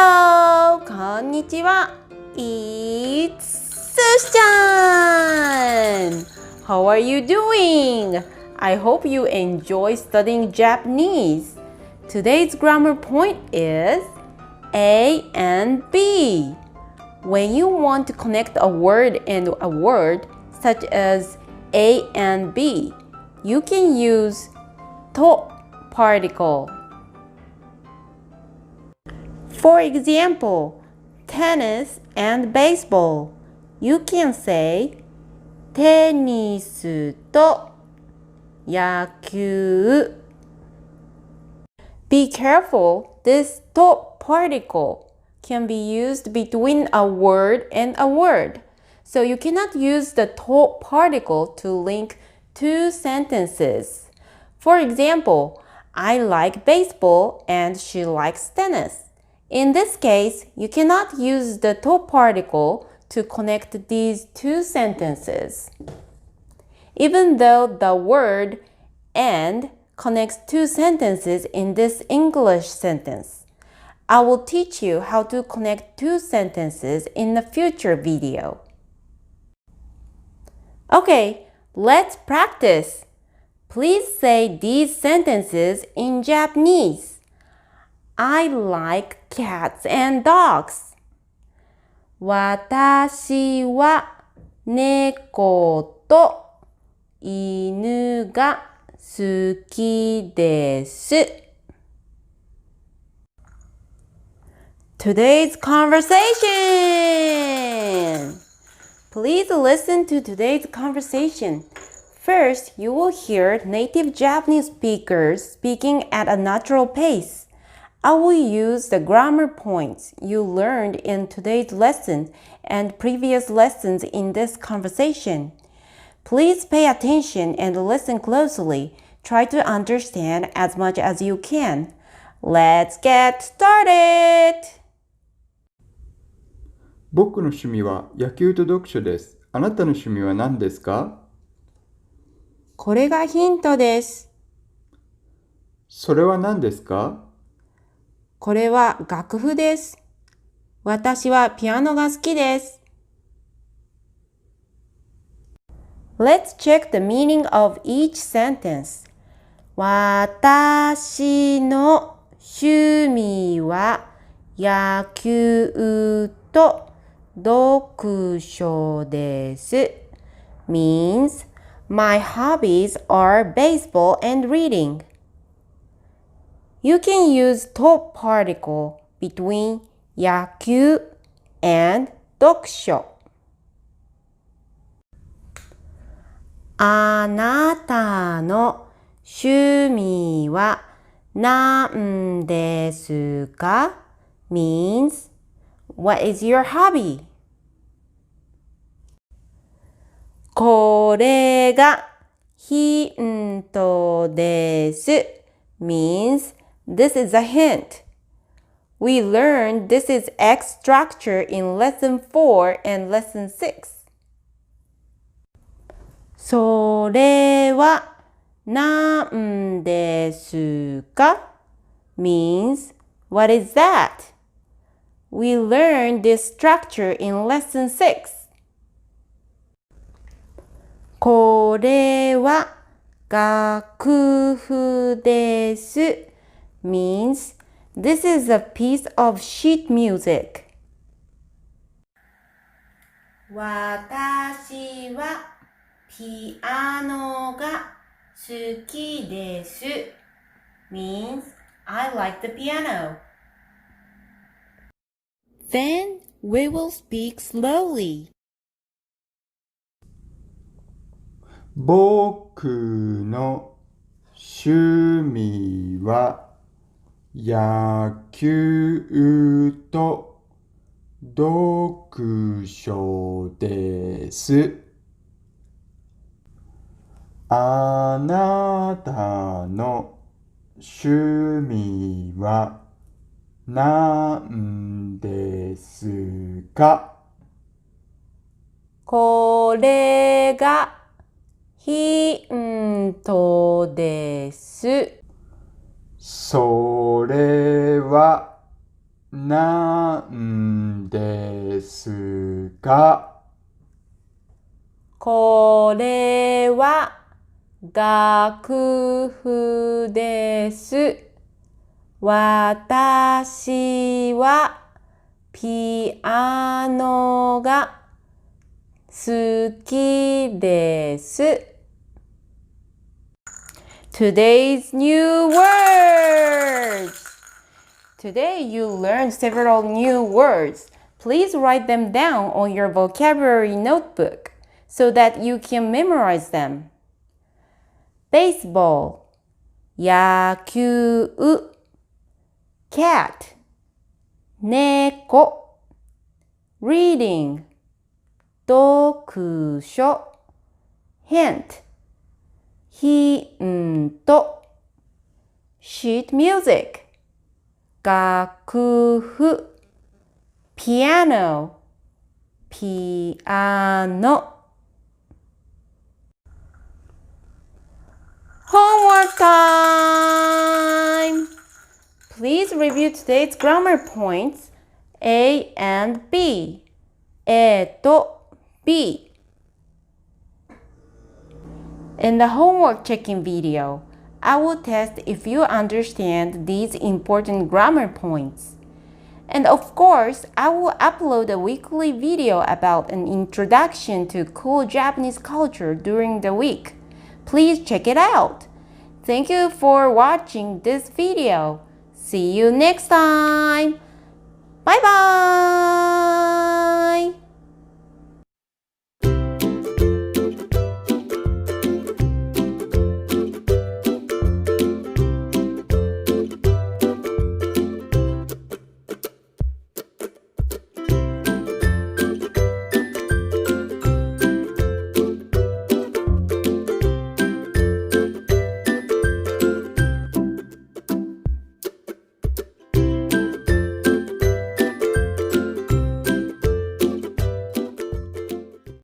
Hello! こんにちは It's Sushi-chan! How are you doing? I hope you enjoy studying Japanese. Today's grammar point is A and B. When you want to connect a word and a word, such as A and B, you can use to particle. For example, tennis and baseball. You can say テニスと野球. Be careful, this to particle can be used between a word and a word. So you cannot use the to particle to link two sentences. For example, I like baseball and she likes tennis.In this case, you cannot use the to particle to connect these two sentences. Even though the word and connects two sentences in this English sentence, I will teach you how to connect two sentences in a future video. Okay, let's practice. Please say these sentences in Japanese.I like cats and dogs. 私は猫と犬が好きです。Today's conversation. Please listen to today's conversation. First, you will hear native Japanese speakers speaking at a natural pace.I will use the grammar points you learned in today's lesson and previous lessons in this conversation. Please pay attention and listen closely. Try to understand as much as you can. Let's get started! 僕の趣味は野球と読書です。あなたの趣味は何ですか？これがヒントです。それは何ですか？これは楽譜です。私はピアノが好きです。Let's check the meaning of each sentence. 私の趣味は野球と読書です。means my hobbies are baseball and reading.You can use to particle between 野球 and 読書。あなたの趣味は何ですか means what is your hobby? これがヒントです means This is a hint. We learned this is X structure in Lesson 4 and Lesson 6. それは何ですか means what is that? We learned this structure in Lesson 6. これは楽譜です。means this is a piece of sheet music. 私はピアノが好きです means I like the piano. Then we will speak slowly. 僕の趣味は野球と読書です。あなたの趣味は何ですか？これがヒントです。それはなんですが、これは楽譜です。私はピアノが好きです。Today's new words! Today you learned several new words. Please write them down on your vocabulary notebook so that you can memorize them. Baseball, 野球 cat, 猫 reading, 読書 hint, ヒント sheet music, 楽譜 piano, ピアノ Homework time! Please review today's grammar points A and B. A と B. In the homework checking video, I will test if you understand these important grammar points. And of course, I will upload a weekly video about an introduction to cool Japanese culture during the week. Please check it out. Thank you for watching this video. See you next time. Bye bye.